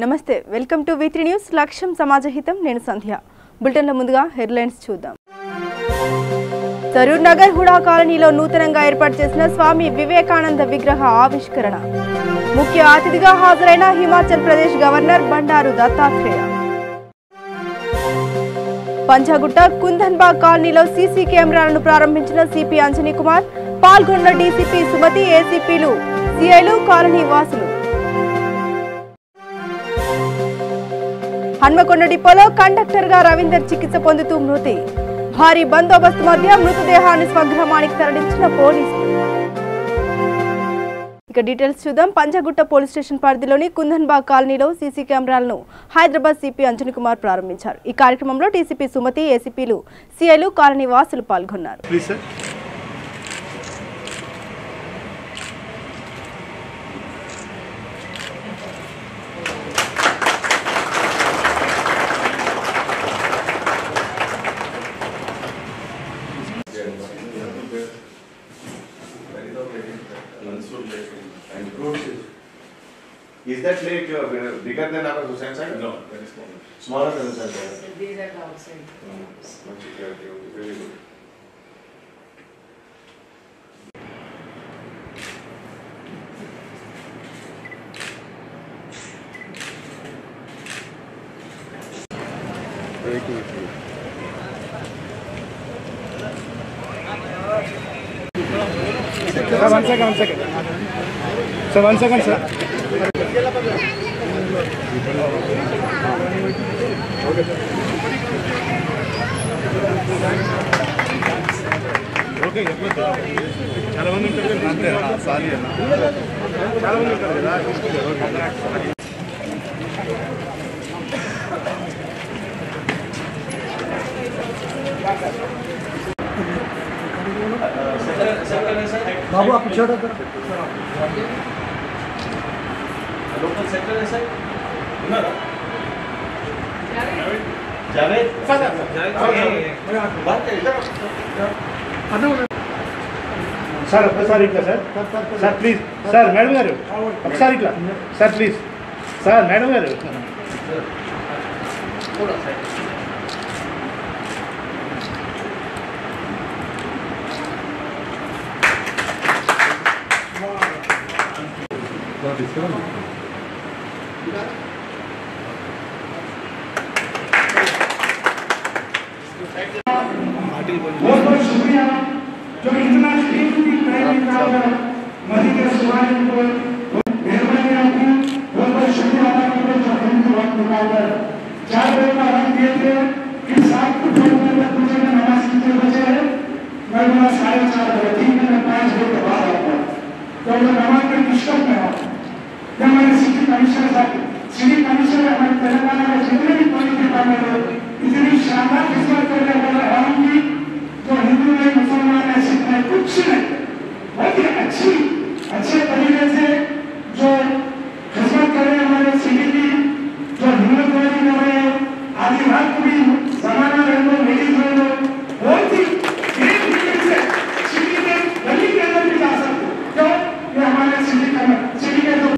నమస్తే welcome to V3 news లక్ష్యం సమాజహితం నేను సంధ్య బులెటిన్ల ముందుగా హెడ్లైన్స్ చూద్దాం సరూర్ నగర్ హుడా కాలనీలో నూతనంగా ఏర్పాటు చేసిన స్వామి వివేకానంద విగ్రహ ఆవిష్కరణ ముఖ్య అతిథిగా హాజరైన హిమాచల్ ప్రదేశ్ గవర్నర్ బండారు దత్తాత్రేయ పంజాగుట్ట కుందన్బాగ్ కాలనీలో సీసీ కెమెరాలను ప్రారంభించిన సిపి అంజనీ కుమార్ పాల్గొన్న డీసీపీ సుమతి ఏసీపీలు సిఐలు కాలనీ వాసులు హన్మకొండ డిపోలో కండక్టర్ గా రవీందర్ చికిత్స పొందుతూ మృతి భారీ బందోబస్తు మధ్య మృతదేహాన్ని స్వగ్రామానికి తరలించిన పోలీసులు ఇక డీటెయిల్స్ చూద్దాం. పంజాగుట్ట పోలీస్ స్టేషన్ పరిధిలోని కుందన్బాగ్ కాలనీలో సీసీ కెమెరాలను హైదరాబాద్ సిపి అంజనీ కుమార్ ప్రారంభించారు. ఈ కార్యక్రమంలో డీసీపీ సుమతి ఏసీపీలు సిఐలు కాలనీ వాసులు పాల్గొన్నారు. Is that lake bigger than our Hussain side? No, that is smaller. Smaller than Hussain side? These are the outside. Much clarity, very good. Very good. Sir, one second. Sir, 1 second, sir. Okay, చాలా మంది ఉంటారు కదా అంతే sorry అన్న చాలా మంది ఉంటారు కదా बाबू आप पीछे हटो Local sector है सर? ना? जावेद? सर बात है इधर? సార్ ఒకసారి ఇట్లా సార్ ప్లీజ్ సార్ మేడం గారు ఒకసారి ఇట్లా సార్ ప్లీజ్ సార్ మేడం గారు बहुत बहुत शुक्रिया जो इतना कीमती टाइम निकालकर मदीने के सुहाने को मेहरबानी आपकी बहुत बहुत शुक्रिया अदा करते जो कीमती वक्त निकालकर 4 बजे का वक्त दिए थे कि 7 को में पूछे में नमाज कितने बजे है मैं बोला 4:30 बजे 3 मिनट 5 बजे के बाद आऊंगा तो मैं नमाज में डिस्टर्ब में हूँ जब मैंने सिटी कमिश्नर हमारे तेलंगाना में जितने भी पुलिस डिपार्टमेंट है इतनी शानदार खिदमत करने वाले आऊंगी तो हिंदू नहीं मुसलमान है सिख नहीं कुछ नहीं बहुत ही अच्छे तरीके से जो खिदमत कर रहे हमारे सिटी की जो हिम्मत वाली हमारे आदि रात को भी जमाना रह लो लेडीज रह लो बहुत ही ग्रेट तरीके से सिटी में गली के अंदर भी जा सकते क्यों ये हमारे सिटी के जो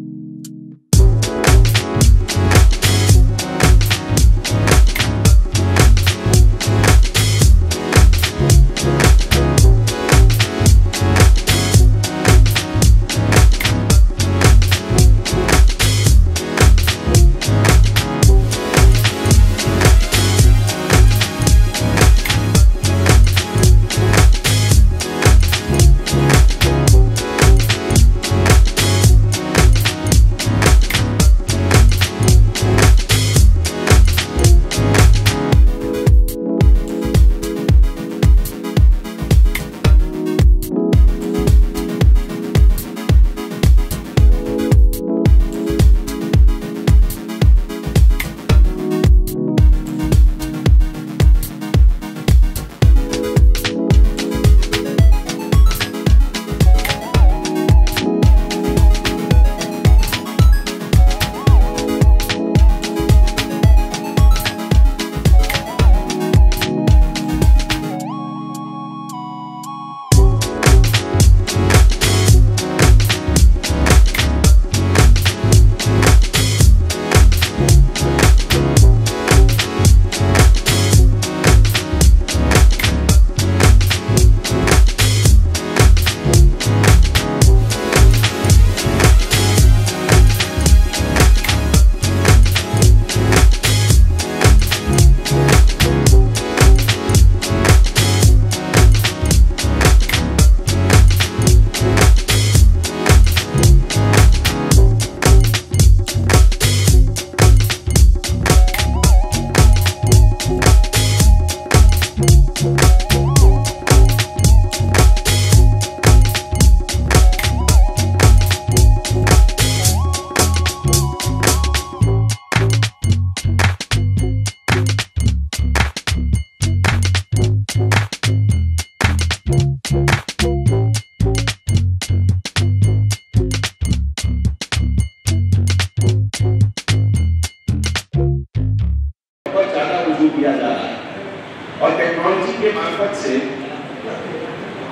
मार्फत से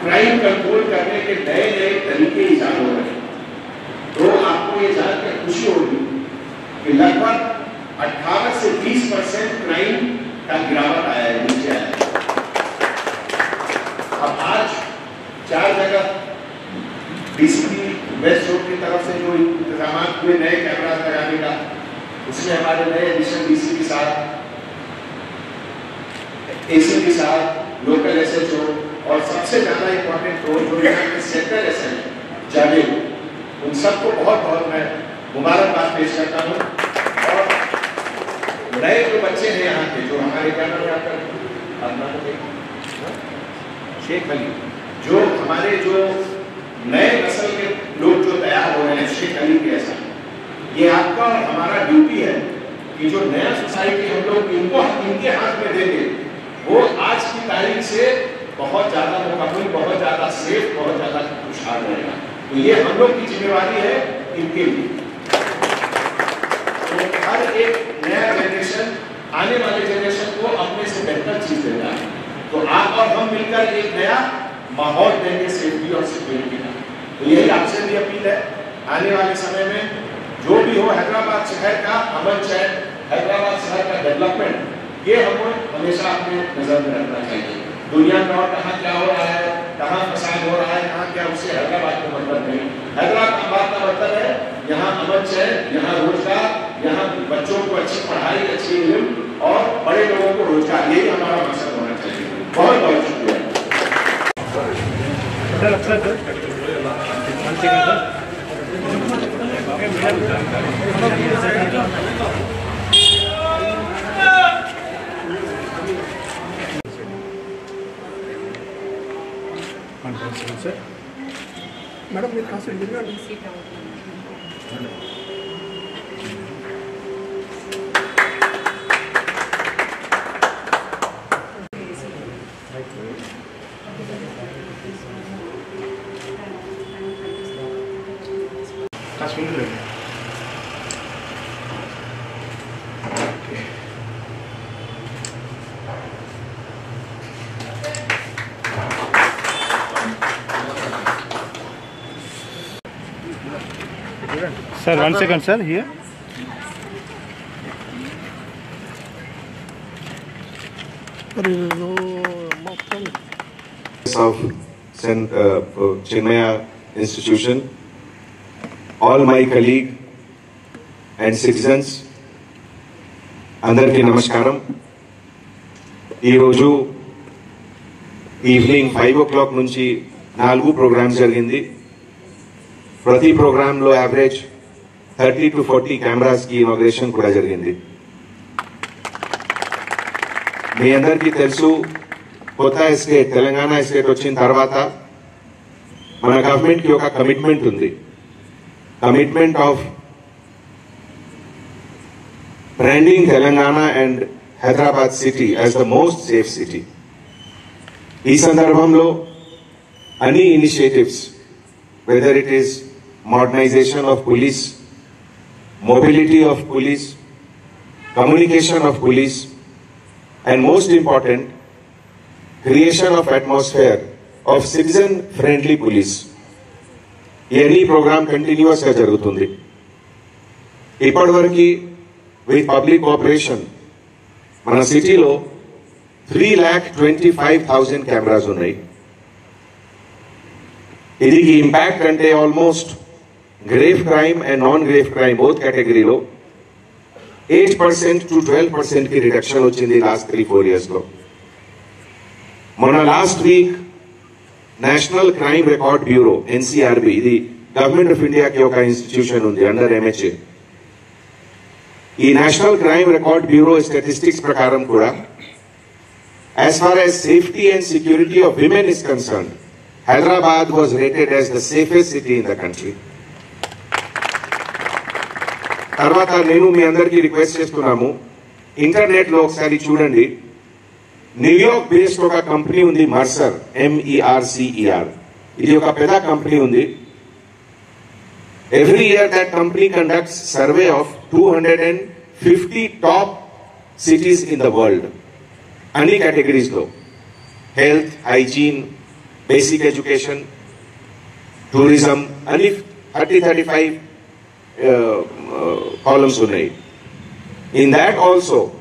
क्राइम कंट्रोल करने के नए नए तरीके इजाद हो रहे हैं। तो आपको ये जानकर खुशी होगी कि लगभग 18 से 20% क्राइम का गिरावट आया है, नीचे आया है। अब आज 4 जगह डीसीपी वेस्ट जोन की तरफ से जो इंतजाम हुए नए कैमरा लगाने का, उसमें हमारे नए एडिशनल डीसीपी साहब, एसीपी साहब, लोकल एसएचओ और सबसे ज्यादा इंपॉर्टेंट रोल जो यहाँ के सेक्टर एसएचओ जावेद, उन सबको बहुत बहुत मैं मुबारकबाद पेश करता हूँ। और नए जो बच्चे हैं यहाँ के, जो हमारे क्या नाम है शेख अली, जो हमारे जो नए नस्ल के लोग जो तैयार हो रहे हैं शेख अली के ऐसा, ये आपका और हमारा ड्यूटी है कि जो नया सोसाइटी हम लोग इनको इनके हाथ में देंगे, वो आज की तारीख से बहुत ज्यादा मुकम्मल, बहुत ज्यादा सेफ, बहुत ज्यादा खुशहाल रहेगा। तो ये हम लोग की जिम्मेवारी है इनके लिए। तो हर एक नया जनरेशन, आने वाले जनरेशन को अपने से बेहतर चीज देना है। तो आप और हम मिलकर एक नया माहौल देंगे सेफ्टी और सिक्योरिटी का। तो यही आपसे भी अपील है, आने वाले समय में जो भी हो, हैदराबाद शहर का अमन चैन, हैदराबाद शहर का डेवलपमेंट, ये हमें हमेशा अपने नजर में रखना चाहिए। दुनिया में और कहाँ क्या हो रहा है, कहाँ फसाद हो रहा है, कहाँ क्या, उससे हैदराबाद का मतलब नहीं। हैदराबाद का मतलब है यहाँ अमन चैन, यहाँ रोजगार, यहाँ बच्चों को अच्छी पढ़ाई, अच्छी इल्म और बड़े लोगों को रोजगार, यही हमारा मकसद होना चाहिए। बहुत बहुत शुक्रिया। मैडम मेरे कहाँ से Sir, 1 second, sir, here. Of Chinmaya Institution, all my colleagues and citizens, Andarki Namaskaram. Ee evening 5 o'clock nunchi 4 programs jarigindi. ప్రతి ప్రోగ్రామ్ లో యావరేజ్ 30 to 40 కెమెరాస్ కి ఇనాగ్రేషన్ కూడా జరిగింది. మీ అందరికీ తెలుసు, కొత్త ఎస్టేట్ తెలంగాణ ఎస్టేట్ వచ్చిన తర్వాత మన గవర్నమెంట్ కి ఒక కమిట్మెంట్ ఉంది. Commitment of branding Telangana and Hyderabad city as the most safe city. ఈ సందర్భంలో అన్ని initiatives, whether it is modernization of police, mobility of police, communication of police, and most important, creation of atmosphere of citizen-friendly police. Any program continuous ga jarugutundi. Ippadvariki with public cooperation, mana city lo 3,25,000 cameras unnai. Idiki impact ante almost grave crime and non-grave crime both category lo 8% to 12% ki reduction ochindi last 3-4 years lo. Mona last week National Crime Record Bureau NCRB, idi Government of India ki oka institution undi under MHA. Ee National Crime Record Bureau statistics prakaram kuda, as far as safety and security of women is concerned, Hyderabad was rated as the safest city in the country. తర్వాత నేను మీ అందరికీ request చేస్తున్నాము, internet లో ఒకసారి చూడండి. New York based ఒక company ఉంది, Mercer, MERCER. ఇది ఒక పెద్ద కంపెనీ ఉంది. Every year that company conducts survey of 250 top cities in the world, అన్ని కేటగిరీస్ లో. health, hygiene, basic education, tourism, and if 35 columns unnai. In that also,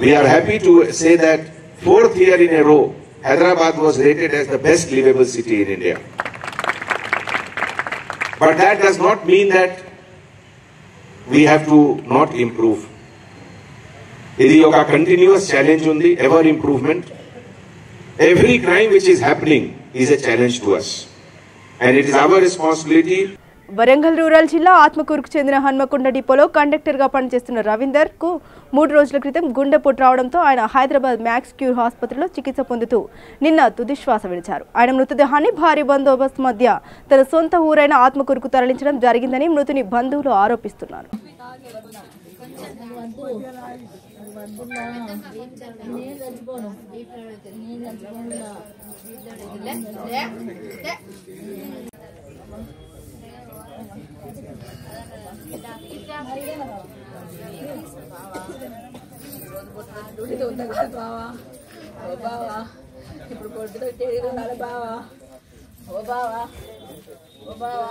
we are happy to say that 4th year in a row, Hyderabad was rated as the best livable city in India. But that does not mean that we have to not improve. Idi oka continuous challenge undi, ever improvement. Every crime which is happening is a challenge to us. And it is our responsibility. Warangal rural జిల్లా ఆత్మకూరుకు చెందిన హన్మకొండ డిపోలో కండక్టర్గా పనిచేస్తున్న రవీందర్కు 3 రోజుల క్రితం గుండెపోటు రావడంతో ఆయన Hyderabad max cure ఆసుపత్రిలో చికిత్స పొందుతూ నిన్న తుదిశ్వాస విడిచారు. ఆయన మృతదేహాన్ని భారీ బందోబస్తు మధ్య తన సొంత ఊరైన ఆత్మకూరుకు తరలించడం జరిగిందని మృతుని బంధువులు ఆరోపిస్తున్నారు. ఇప్పుడు కొడుకుతో తెలియదు బావా ఓ బావా ఓ బావా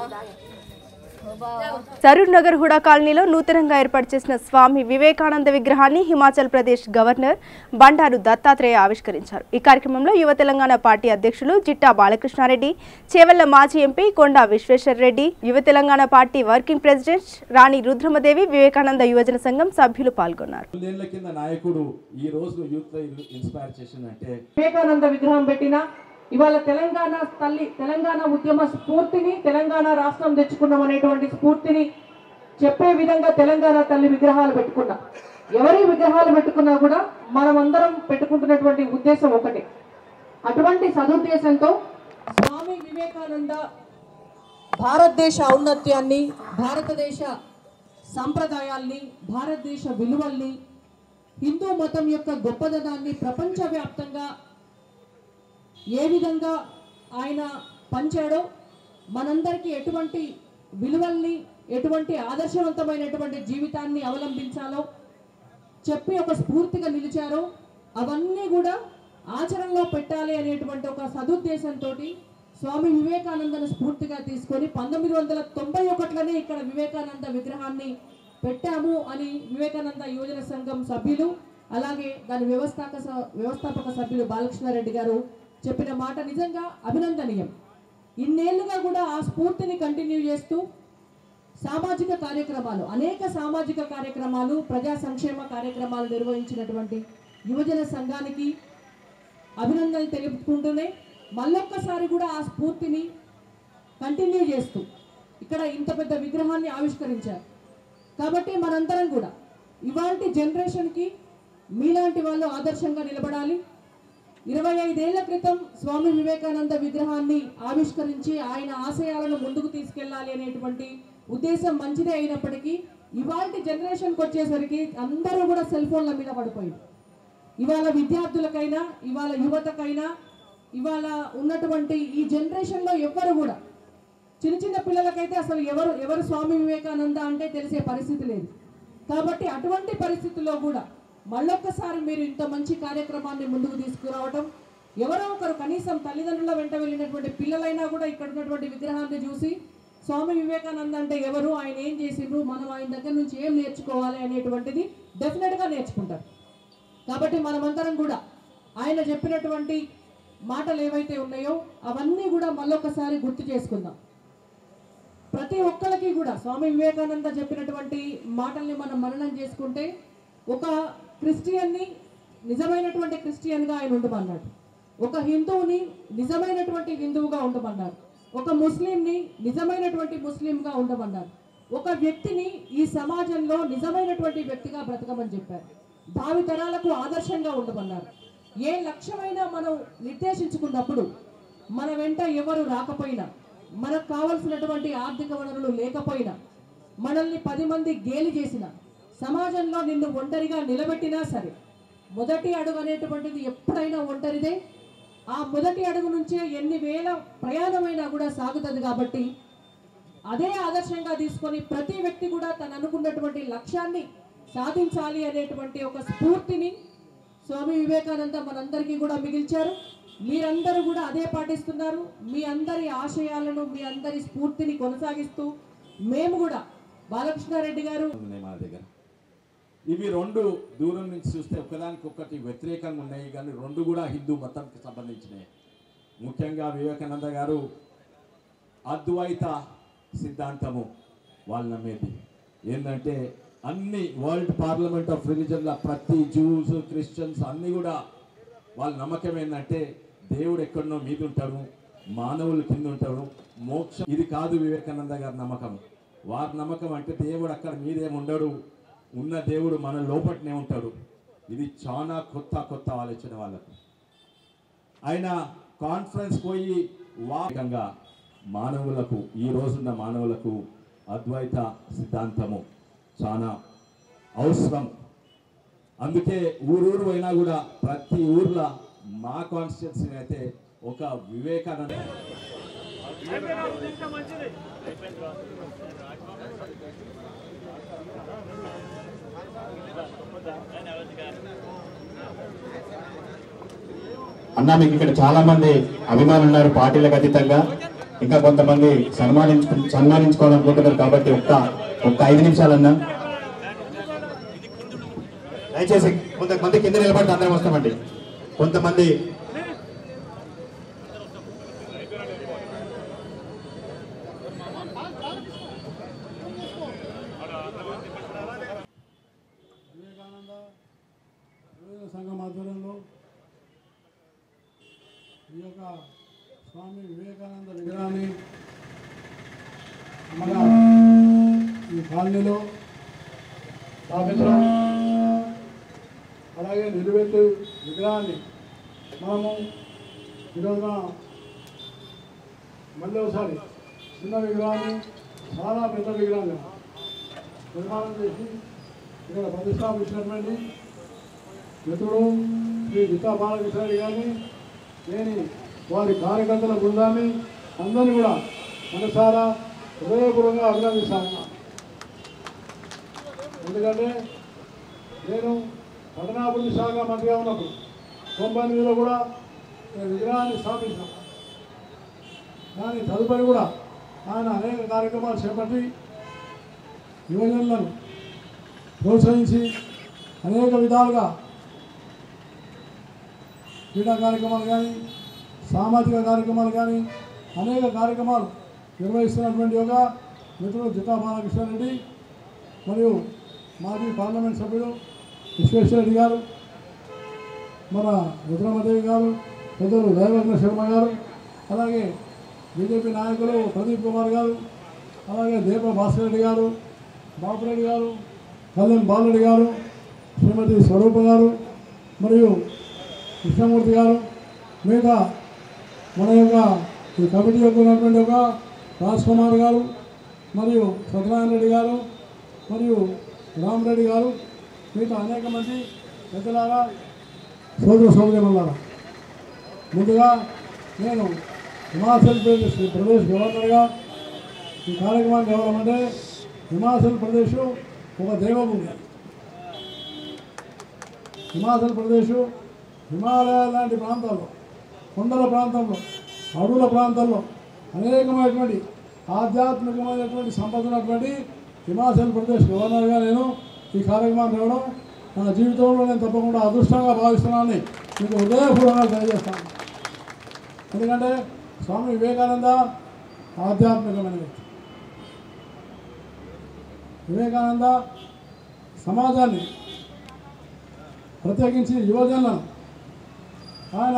సరూర్ నగర్ హుడా కాలనీలో నూతనంగా ఏర్పాటు చేసిన స్వామి వివేకానంద విగ్రహాన్ని హిమాచల్ ప్రదేశ్ గవర్నర్ బండారు దత్తాత్రేయ ఆవిష్కరించారు. ఈ కార్యక్రమంలో యువ తెలంగాణ పార్టీ అధ్యక్షులు జిట్టా బాలకృష్ణారెడ్డి, చేవెళ్ల మాజీ ఎంపీ కొండా విశ్వేశ్వర్ రెడ్డి, యువ తెలంగాణ పార్టీ వర్కింగ్ ప్రెసిడెంట్ రాణి రుద్రమదేవి, వివేకానంద యువజన సంఘం సభ్యులు పాల్గొన్నారు. వివేకానంద విగ్రహం పెట్టిన ఇవాళ తెలంగాణ తల్లి, తెలంగాణ ఉద్యమ స్ఫూర్తిని, తెలంగాణ రాష్ట్రం తెచ్చుకున్నాం అనేటువంటి స్ఫూర్తిని చెప్పే విధంగా తెలంగాణ తల్లి విగ్రహాలు పెట్టుకున్నాం. ఎవరి విగ్రహాలు పెట్టుకున్నా కూడా మనమందరం పెట్టుకుంటున్నటువంటి ఉద్దేశం ఒకటే. అటువంటి సదుద్దేశంతో స్వామి వివేకానంద భారతదేశ ఔన్నత్యాన్ని, భారతదేశ సంప్రదాయాల్ని, భారతదేశ విలువల్ని, హిందూ మతం యొక్క గొప్పదనాన్ని ప్రపంచవ్యాప్తంగా ఏ విధంగా ఆయన పంచాడో, మనందరికీ ఎటువంటి విలువల్ని, ఎటువంటి ఆదర్శవంతమైనటువంటి జీవితాన్ని అవలంబించాలో చెప్పి ఒక స్ఫూర్తిగా నిలిచారో అవన్నీ కూడా ఆచరణలో పెట్టాలి అనేటువంటి ఒక సదుద్దేశంతో స్వామి వివేకానందను స్ఫూర్తిగా తీసుకొని 1991లోనే ఇక్కడ వివేకానంద విగ్రహాన్ని పెట్టాము అని వివేకానంద యువజన సంఘం సభ్యులు, అలాగే దాని వ్యవస్థాపక సభ్యులు బాలకృష్ణారెడ్డి గారు చెప్పిన మాట నిజంగా అభినందనీయం. ఇన్నేళ్లుగా కూడా ఆ స్ఫూర్తిని కంటిన్యూ చేస్తూ సామాజిక కార్యక్రమాలు, అనేక సామాజిక కార్యక్రమాలు, ప్రజా సంక్షేమ కార్యక్రమాలు నిర్వహించినటువంటి యువజన సంఘానికి అభినందనలు తెలుపుకుంటూనే మళ్ళొక్కసారి కూడా ఆ స్ఫూర్తిని కంటిన్యూ చేస్తూ ఇక్కడ ఇంత పెద్ద విగ్రహాన్ని ఆవిష్కరించారు. కాబట్టి మనందరం కూడా ఇవాల్టి జనరేషన్కి మీలాంటి వాళ్ళు ఆదర్శంగా నిలబడాలి. 25 ఏళ్ల క్రితం స్వామి వివేకానంద విగ్రహాన్ని ఆవిష్కరించి ఆయన ఆశయాలను ముందుకు తీసుకెళ్లాలి అనేటువంటి ఉద్దేశం మంచిదే అయినప్పటికీ ఇవాల్టి జనరేషన్కి వచ్చేసరికి అందరూ కూడా సెల్ ఫోన్ల మీద పడిపోయింది. ఇవాళ విద్యార్థులకైనా, ఇవాళ యువతకైనా, ఇవాళ ఉన్నటువంటి ఈ జనరేషన్లో ఎవ్వరు కూడా, చిన్న చిన్న పిల్లలకైతే అసలు ఎవరు స్వామి వివేకానంద అంటే తెలిసే పరిస్థితి లేదు. కాబట్టి అటువంటి పరిస్థితుల్లో కూడా మళ్ళొక్కసారి మీరు ఇంత మంచి కార్యక్రమాన్ని ముందుకు తీసుకురావటం, ఎవరో ఒకరు కనీసం తల్లిదండ్రుల వెంట వెళ్ళినటువంటి పిల్లలైనా కూడా ఇక్కడ ఉన్నటువంటి విగ్రహాన్ని చూసి స్వామి వివేకానంద అంటే ఎవరు, ఆయన ఏం చేసిండ్రు, మనం ఆయన దగ్గర నుంచి ఏం నేర్చుకోవాలి అనేటువంటిది డెఫినెట్గా నేర్చుకుంటారు. కాబట్టి మనమందరం కూడా ఆయన చెప్పినటువంటి మాటలు ఏవైతే ఉన్నాయో అవన్నీ కూడా మళ్ళొక్కసారి గుర్తు చేసుకుందాం. ప్రతి ఒక్కరికి కూడా స్వామి వివేకానంద చెప్పినటువంటి మాటల్ని మనం మననం చేసుకుంటే, ఒక క్రిస్టియన్ని నిజమైనటువంటి క్రిస్టియన్గా ఆయన ఉండమన్నాడు, ఒక హిందువుని నిజమైనటువంటి హిందువుగా ఉండమన్నారు, ఒక ముస్లింని నిజమైనటువంటి ముస్లింగా ఉండమన్నారు, ఒక వ్యక్తిని ఈ సమాజంలో నిజమైనటువంటి వ్యక్తిగా బ్రతకమని చెప్పారు, భావితరాలకు ఆదర్శంగా ఉండమన్నారు. ఏ లక్ష్యమైనా మనం నిర్దేశించుకున్నప్పుడు మన వెంట ఎవరు రాకపోయినా, మనకు కావలసినటువంటి ఆర్థిక వనరులు లేకపోయినా, మనల్ని 10 మంది గేలి చేసిన, సమాజంలో నిన్ను ఒంటరిగా నిలబెట్టినా సరే మొదటి అడుగు అనేటువంటిది ఎప్పుడైనా ఒంటరిదే. ఆ మొదటి అడుగు నుంచే ఎన్ని వేల ప్రయాణమైనా కూడా సాగుతుంది. కాబట్టి అదే ఆదర్శంగా తీసుకొని ప్రతి వ్యక్తి కూడా తను అనుకున్నటువంటి లక్ష్యాన్ని సాధించాలి అనేటువంటి ఒక స్ఫూర్తిని స్వామి వివేకానంద మనందరికీ కూడా మిగిల్చారు. మీరందరూ కూడా అదే పాటిస్తున్నారు. మీ అందరి ఆశయాలను, మీ అందరి స్ఫూర్తిని కొనసాగిస్తూ మేము కూడా బాలకృష్ణారెడ్డి గారు మా దగ్గర ఇవి రెండు దూరం నుంచి చూస్తే ఒకదానికొకటి వ్యతిరేకంగా ఉన్నాయి, కానీ రెండు కూడా హిందూ మతానికి సంబంధించినవి. ముఖ్యంగా వివేకానంద గారు అద్వైత సిద్ధాంతము వాళ్ళు నమ్మేది ఏంటంటే అన్ని వరల్డ్ పార్లమెంట్ ఆఫ్ రిలీజన్ల ప్రతి జూస్ క్రిస్టియన్స్ అన్నీ కూడా వాళ్ళ నమ్మకం ఏంటంటే దేవుడు ఎక్కడనో మీద ఉంటాడు, మానవులు కింద ఉంటాడు, మోక్షం ఇది కాదు వివేకానంద గారి నమ్మకం. వారి నమ్మకం అంటే దేవుడు అక్కడ మీదేమి ఉండడు, ఉన్న దేవుడు మన లోపటనే ఉంటాడు. ఇది చాలా కొత్త ఆలోచన వాళ్ళకు. ఆయన కాన్ఫరెన్స్ పోయి వాకంగా మానవులకు ఈ రోజున్న మానవులకు అద్వైత సిద్ధాంతము చాలా అవసరం. అందుకే ఊరూరు పోయినా కూడా ప్రతి ఊర్లో మా కాన్స్టిట్యున్సీ అయితే ఒక వివేకానంద అన్నా మీకు ఇక్కడ చాలా మంది అభిమానులు ఉన్నారు పార్టీలకు అతీతంగా. ఇంకా కొంతమంది సన్మానించుకోవాలనుకుంటున్నారు కాబట్టి ఒక్క 5 నిమిషాలన్నా దయచేసి కొంతమంది కింద నిలబడి అందరం వస్తామండి. కొంతమంది వివేకానంద సంఘం ఆధ్వర్యంలో ఈ యొక్క స్వామి వివేకానంద విగ్రహాన్ని మన ఈ కాలనీలో స్థాపించడం, అలాగే నిలువెత్తు విగ్రహాన్ని మనము ఈరోజున మళ్ళీ ఒకసారి చిన్న విగ్రహాన్ని చాలా పెద్ద విగ్రహాన్ని నిర్మాణం చేసి ఇక్కడ ప్రతిష్టాపించినటువంటి మిత్రుడు శ్రీ జిట్టా బాలకృష్ణారెడ్డి గారిని, నేను వారి కార్యకర్తల బృందాన్ని అందరినీ కూడా మనసారా హృదయపూర్వకంగా అభినందిస్తాను. ఎందుకంటే నేను పట్టణాభివృద్ధి శాఖ మంత్రిగా ఉన్నప్పుడు 98లో కూడా విగ్రహాన్ని స్థాపించాను. కానీ తదుపరి కూడా ఆయన అనేక కార్యక్రమాలు చేపట్టి యువజనులను ప్రోత్సహించి అనేక విధాలుగా క్రీడా కార్యక్రమాలు కానీ సామాజిక కార్యక్రమాలు కానీ అనేక కార్యక్రమాలు నిర్వహిస్తున్నటువంటి ఒక మిత్రుడు జిట్టా బాలకృష్ణారెడ్డి మరియు మాజీ పార్లమెంట్ సభ్యుడు విశ్వేశ్వరరెడ్డి గారు, మన రుద్రమదేవి గారు, పెద్దలు దైవజ్ఞ శర్మ గారు, అలాగే బీజేపీ నాయకులు ప్రదీప్ కుమార్ గారు, అలాగే దీప భాస్కర్ రెడ్డి గారు, బాపురెడ్డి గారు, కళ్యాణ్ బాలరెడ్డి గారు, శ్రీమతి స్వరూప గారు మరియు కృష్ణమూర్తి గారు, మిగతా మన యొక్క ఈ కమిటీ యొక్క ఉన్నటువంటి ఒక రాజ్ కుమార్ గారు మరియు సత్యనారాయణ రెడ్డి గారు మరియు రామరెడ్డి గారు, మిగతా అనేక మంది పెద్దలారా సోదరులారా, ముందుగా నేను హిమాచల్ ప్రదేశ్ గవర్నర్గా ఈ కార్యక్రమాన్ని ఎవరమంటే హిమాచల్ ప్రదేశ్ ఒక దేవభూమి. హిమాచల్ ప్రదేశ్ హిమాలయాల లాంటి ప్రాంతాల్లో, కొండల ప్రాంతంలో, అడవుల ప్రాంతాల్లో అనేకమైనటువంటి ఆధ్యాత్మికమైనటువంటి సంపద ఉన్నటువంటి హిమాచల్ ప్రదేశ్ గవర్నర్గా నేను ఈ కార్యక్రమాన్ని ఇవ్వడం నా జీవితంలో నేను తప్పకుండా అదృష్టంగా భావిస్తున్నానని మీకు హృదయపూర్వకంగా తెలియజేస్తాను. ఎందుకంటే స్వామి వివేకానంద ఆధ్యాత్మికమైన వ్యక్తి. వివేకానంద సమాజాన్ని, ప్రత్యేకించి యువజనులను, ఆయన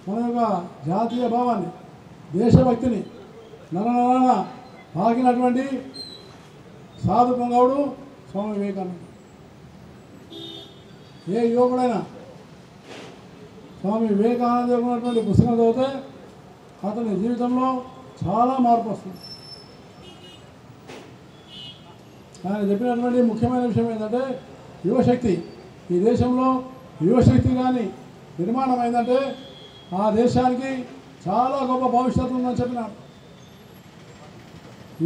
మన యొక్క జాతీయ భావాన్ని, దేశభక్తిని నరనరన తాకినటువంటి సాధు పొంగవుడు స్వామి వివేకానంద. ఏ యువకుడైనా స్వామి వివేకానంద ఉన్నటువంటి పుస్తకం చదివితే అతని జీవితంలో చాలా మార్పు వస్తుంది. ఆయన చెప్పినటువంటి ముఖ్యమైన విషయం ఏంటంటే యువశక్తి. ఈ దేశంలో యువశక్తి కానీ నిర్మాణం అయిందంటే ఆ దేశానికి చాలా గొప్ప భవిష్యత్తు ఉందని చెప్పినారు.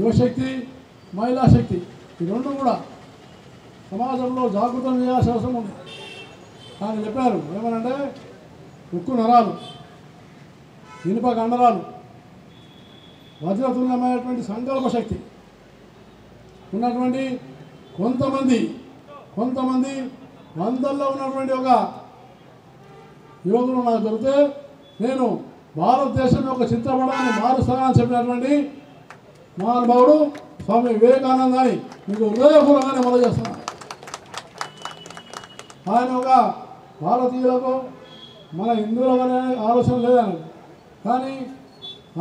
యువశక్తి, మహిళా శక్తి ఈ రెండు కూడా సమాజంలో జాగృతం చేయాల్సిన అవసరం ఉంది. ఆయన చెప్పారు ఏమనంటే ఉక్కు నరాలు, ఇనుప కండరాలు, వజ్రతుల్యమైనటువంటి సంకల్ప శక్తి ఉన్నటువంటి కొంతమంది వందల్లో ఉన్నటువంటి ఒక యువకులు నాకు దొరికితే నేను భారతదేశం యొక్క చిత్రపటాన్ని మారుస్తానని చెప్పినటువంటి మహానుభావుడు స్వామి వివేకానంద అని మీకు హృదయపూర్వకంగానే మొదలు చేస్తున్నాను. ఆయన ఒక భారతీయులకు మన హిందువులనే ఆలోచన లేదని, కానీ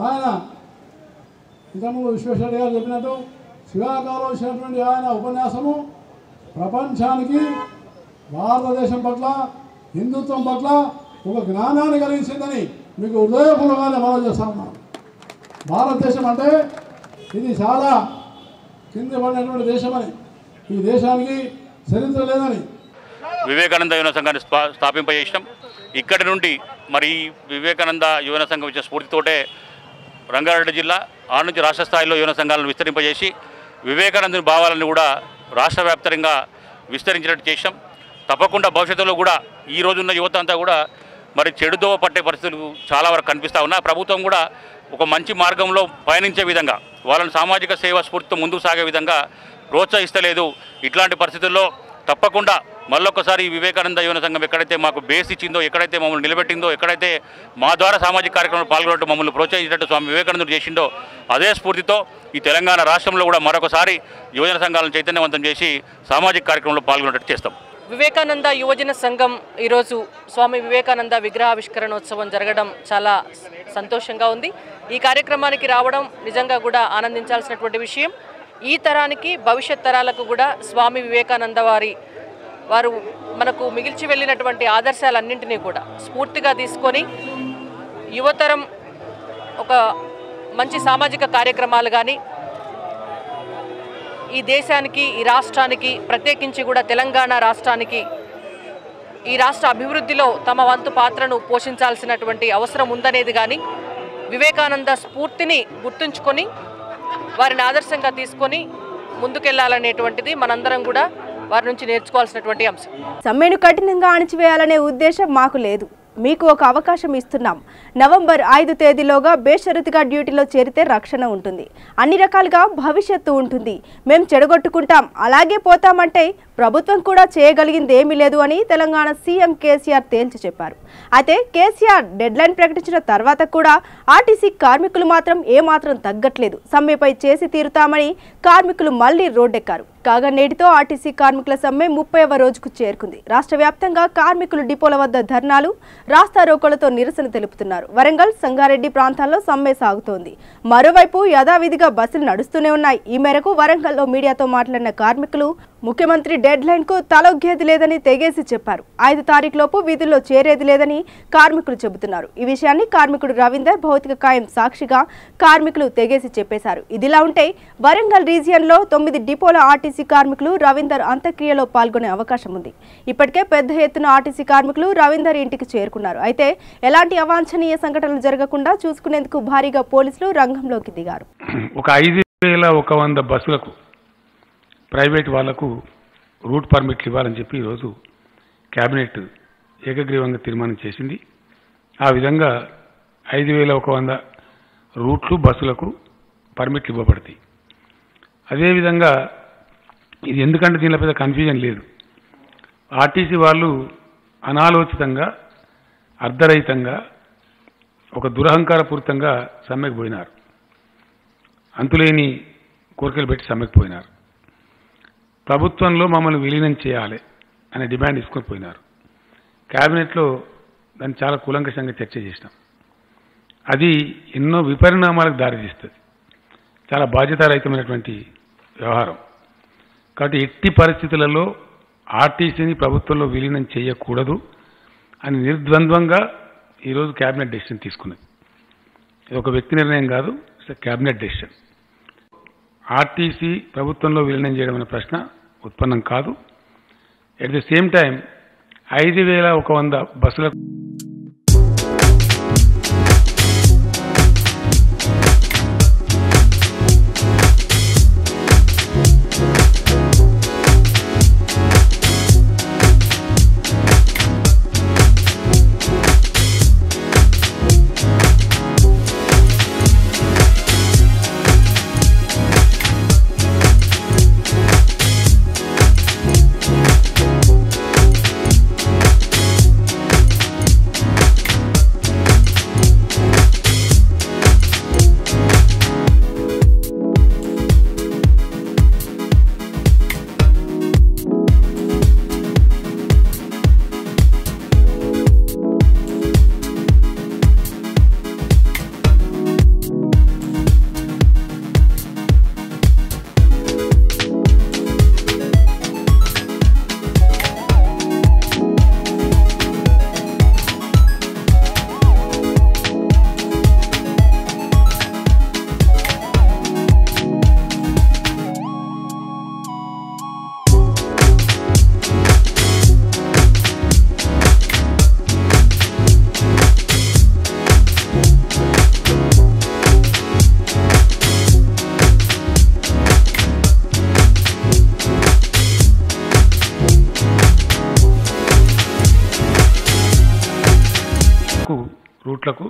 ఆయన ఇంతకుముందు విశ్వేశ్వరయ్య గారు చెప్పినట్టు శివాకాలో ఇచ్చినటువంటి ఆయన ఉపన్యాసము ప్రపంచానికి భారతదేశం పట్ల, హిందుత్వం పట్ల ఒక జ్ఞానాన్ని కలిగించిందని మీకు హృదయపూర్వకంగానే మనం చేస్తా ఉన్నాం. భారతదేశం అంటే ఇది చాలా కింద పడినటువంటి దేశమని, ఈ దేశానికి చరిత్ర లేదని వివేకానంద యువన సంఘాన్ని స్థాపింపజేసినాం. ఇక్కడి నుండి మరి వివేకానంద యువన సంఘం ఇచ్చిన స్ఫూర్తితోటే రంగారెడ్డి జిల్లా ఆ నుంచి రాష్ట్ర స్థాయిలో యువన సంఘాలను విస్తరింపజేసి వివేకానందుని భావాలను కూడా రాష్ట్ర వ్యాప్తంగా విస్తరించినట్టు చేసాం. తప్పకుండా భవిష్యత్తులో కూడా ఈ రోజున్న యువత అంతా కూడా మరి చెడుదోవ పట్టే పరిస్థితులు చాలా వరకు కనిపిస్తూ ఉన్నా. ప్రభుత్వం కూడా ఒక మంచి మార్గంలో పయనించే విధంగా వాళ్ళని సామాజిక సేవా స్ఫూర్తితో ముందుకు సాగే విధంగా ప్రోత్సహిస్తలేదు. ఇట్లాంటి పరిస్థితుల్లో తప్పకుండా మళ్ళొక్కసారి వివేకానంద యువన సంఘం ఎక్కడైతే మాకు బేస్ ఇచ్చిందో, ఎక్కడైతే మమ్మల్ని నిలబెట్టిందో, ఎక్కడైతే మా ద్వారా సామాజిక కార్యక్రమంలో పాల్గొనట్టు మమ్మల్ని ప్రోత్సహించినట్టు స్వామి వివేకానందుడు చేసిండో అదే స్ఫూర్తితో ఈ తెలంగాణ రాష్ట్రంలో కూడా మరొకసారి యువజన సంఘాలను చైతన్యవంతం చేసి సామాజిక కార్యక్రమంలో పాల్గొనేటట్టు చేస్తాం. వివేకానంద యువజన సంఘం ఈరోజు స్వామి వివేకానంద విగ్రహావిష్కరణోత్సవం జరగడం చాలా సంతోషంగా ఉంది. ఈ కార్యక్రమానికి రావడం నిజంగా కూడా ఆనందించాల్సినటువంటి విషయం. ఈ తరానికి, భవిష్యత్ తరాలకు కూడా స్వామి వివేకానంద వారు మనకు మిగిల్చి వెళ్ళినటువంటి ఆదర్శాలన్నింటినీ కూడా స్ఫూర్తిగా తీసుకొని యువతరం ఒక మంచి సామాజిక కార్యక్రమాలు కానీ ఈ దేశానికి, ఈ రాష్ట్రానికి, ప్రత్యేకించి కూడా తెలంగాణ రాష్ట్రానికి, ఈ రాష్ట్ర అభివృద్ధిలో తమ వంతు పాత్రను పోషించాల్సినటువంటి అవసరం ఉందనేది కానీ వివేకానంద స్ఫూర్తిని గుర్తుంచుకొని వారిని ఆదర్శంగా తీసుకొని ముందుకెళ్లాలనేటువంటిది మనందరం కూడా వారి నుంచి నేర్చుకోవాల్సినటువంటి అంశం. సమ్మెను కఠినంగా అణచివేయాలనే ఉద్దేశం మాకు లేదు. మీకు ఒక అవకాశం ఇస్తున్నాం. నవంబర్ 5 తేదీలోగా బేషరతుగా డ్యూటీలో చేరితే రక్షణ ఉంటుంది, అన్ని రకాలుగా భవిష్యత్తు ఉంటుంది. మేము చెడగొట్టుకుంటాం, అలాగే పోతామంటే ప్రభుత్వం కూడా చేయగలిగింది ఏమీ లేదు అని తెలంగాణ సీఎం కేసీఆర్ తేల్చి చెప్పారు. అయితే కేసీఆర్ డెడ్లైన్ ప్రకటించిన తర్వాత కూడా ఆర్టీసీ కార్మికులు మాత్రం ఏమాత్రం తగ్గట్లేదు. సమ్మెపై చేసి తీరుతామని కార్మికులు మళ్లీ రోడ్డెక్కారు. కాగా నేటితో ఆర్టీసీ కార్మికుల సమ్మె 30వ రోజుకు చేరుకుంది. రాష్ట్ర వ్యాప్తంగా కార్మికులు డిపోల వద్ద ధర్నాలు, రాస్తారోకోలతో నిరసన తెలుపుతున్నారు. వరంగల్, సంగారెడ్డి ప్రాంతాల్లో సమ్మె సాగుతోంది. మరోవైపు యథావిధిగా బస్సులు నడుస్తూనే ఉన్నాయి. ఈ మేరకు వరంగల్లో మీడియాతో మాట్లాడిన కార్మికులు ముఖ్యమంత్రి డెడ్ లైన్ కు తలొగ్గేది లేదని తెగేసి చెప్పారు. 5 తారీఖులోపు విధుల్లో చేరేది లేదని కార్మికులు చెబుతున్నారు. ఈ విషయాన్ని కార్మికుడు రవీందర్ భౌతిక కాయం సాక్షిగా కార్మికులు తెగేసి చెప్పేశారు. ఇదిలా ఉంటే వరంగల్ రీజియన్ లో 9 డిపోల ఆర్టీసీ కార్మికులు రవీందర్ అంత్యక్రియలో పాల్గొనే అవకాశం ఉంది. ఇప్పటికే పెద్ద ఎత్తున ఆర్టీసీ కార్మికులు రవీందర్ ఇంటికి చేరుకున్నారు. అయితే ఎలాంటి అవాంఛనీయ సంఘటనలు జరగకుండా చూసుకునేందుకు భారీగా పోలీసులు రంగంలోకి దిగారు. ఒక 5,100 బస్సులకు ప్రైవేట్ వాళ్లకు రూట్ పర్మిట్లు ఇవ్వాలని చెప్పి ఈరోజు కేబినెట్ ఏకగ్రీవంగా తీర్మానం చేసింది. ఆ విధంగా 5,100 రూట్లు బస్సులకు పర్మిట్లు ఇవ్వబడతాయి. అదేవిధంగా ఇది ఎందుకంటే దీనిలో పెద్ద కన్ఫ్యూజన్ లేదు. ఆర్టీసీ వాళ్ళు అనాలోచితంగా, అర్ధరహితంగా, ఒక దురహంకారపూరితంగా సమ్మెకు పోయినారు. అంతులేని కోరికలు పెట్టి సమ్మెకు పోయినారు. ప్రభుత్వంలో మమ్మల్ని విలీనం చేయాలి అనే డిమాండ్ తీసుకొని పోయినారు. కేబినెట్లో దాన్ని చాలా కూలంకషంగా చర్చ చేసినాం. అది ఎన్నో విపరిణామాలకు దారితీస్తుంది. చాలా బాధ్యతారహితమైనటువంటి వ్యవహారం. కాబట్టి ఎట్టి పరిస్థితులలో ఆర్టీసీని ప్రభుత్వంలో విలీనం చేయకూడదు అని నిర్ద్వంద్వంగా ఈరోజు కేబినెట్ డెసిషన్ తీసుకున్నది. ఇది ఒక వ్యక్తి నిర్ణయం కాదు, ఇట్స్ కేబినెట్ డెసిషన్. ఆర్టీసీ ప్రభుత్వంలో విలీనం చేయడం అనే ప్రశ్న ఉత్పన్నం కాదు. ఎట్ ది సేమ్ టైం 5,100 బస్సులకు రూట్లకు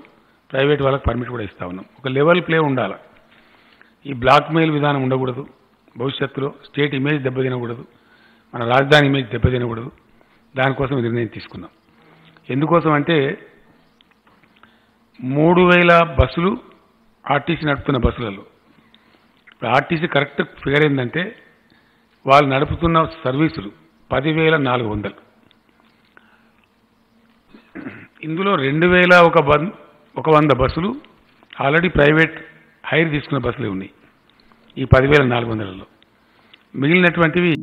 ప్రైవేట్ వాళ్ళకి పర్మిట్ కూడా ఇస్తూ ఉన్నాం. ఒక లెవెల్ ప్లే ఉండాలి. ఈ బ్లాక్ మెయిల్ విధానం ఉండకూడదు. భవిష్యత్తులో స్టేట్ ఇమేజ్ దెబ్బతినకూడదు, మన రాజధాని ఇమేజ్ దెబ్బతినకూడదు. దానికోసం నిర్ణయం తీసుకున్నాం. ఎందుకోసం అంటే 3000 బస్సులు ఆర్టీసీ నడుపుతున్న బస్సులలో ఇప్పుడు ఆర్టీసీ కరెక్ట్ ఫిగర్ ఏంటంటే వాళ్ళు నడుపుతున్న సర్వీసులు 10,400. ఇందులో 2,100 బస్సులు ఆల్రెడీ ప్రైవేట్ హైర్ తీసుకున్న బస్సులే ఉన్నాయి ఈ 10,400లో. మిగిలినటువంటివి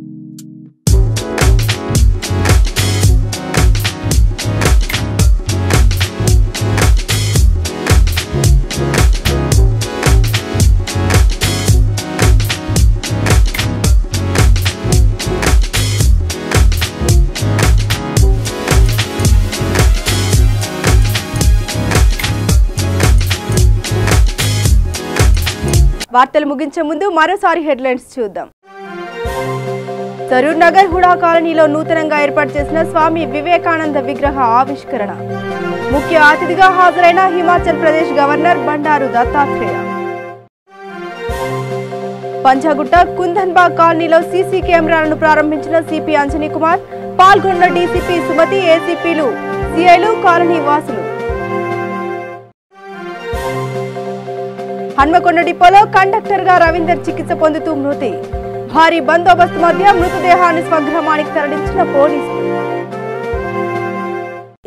వార్తలు ముగించే ముందు మరోసారి హెడ్లైన్స్ చూద్దాం. సరూర్ నగర్ హుడా కాలనీలో నూతనంగా ఏర్పాటు చేసిన స్వామి వివేకానంద విగ్రహ ఆవిష్కరణ. ముఖ్య అతిథిగా హాజరైన హిమాచల్ ప్రదేశ్ గవర్నర్ బండారు దత్తాత్రేయ. పంజాగుట్ట కుందన్బాగ్ కాలనీలో సీసీ కెమెరాలను ప్రారంభించిన సిపి అంజనీ కుమార్. పాల్గొన్న డీసీపీ సుమతి, ఏసీపీలు, సిఐలు, కాలనీ వాసులు. హన్మకొండ డిపోలో కండక్టర్ గా రవీందర్ చికిత్స పొందుతూ మృతి. భారీ బందోబస్తు మధ్య మృతదేహాన్ని స్వగ్రామానికి తరలించిన పోలీసులు.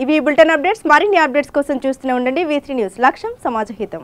ఇవి బులెటిన్ అప్డేట్స్. మరిన్ని అప్డేట్స్ కోసం చూస్తూనే ఉండండి V3 న్యూస్. లక్ష్యం సమాజహితం.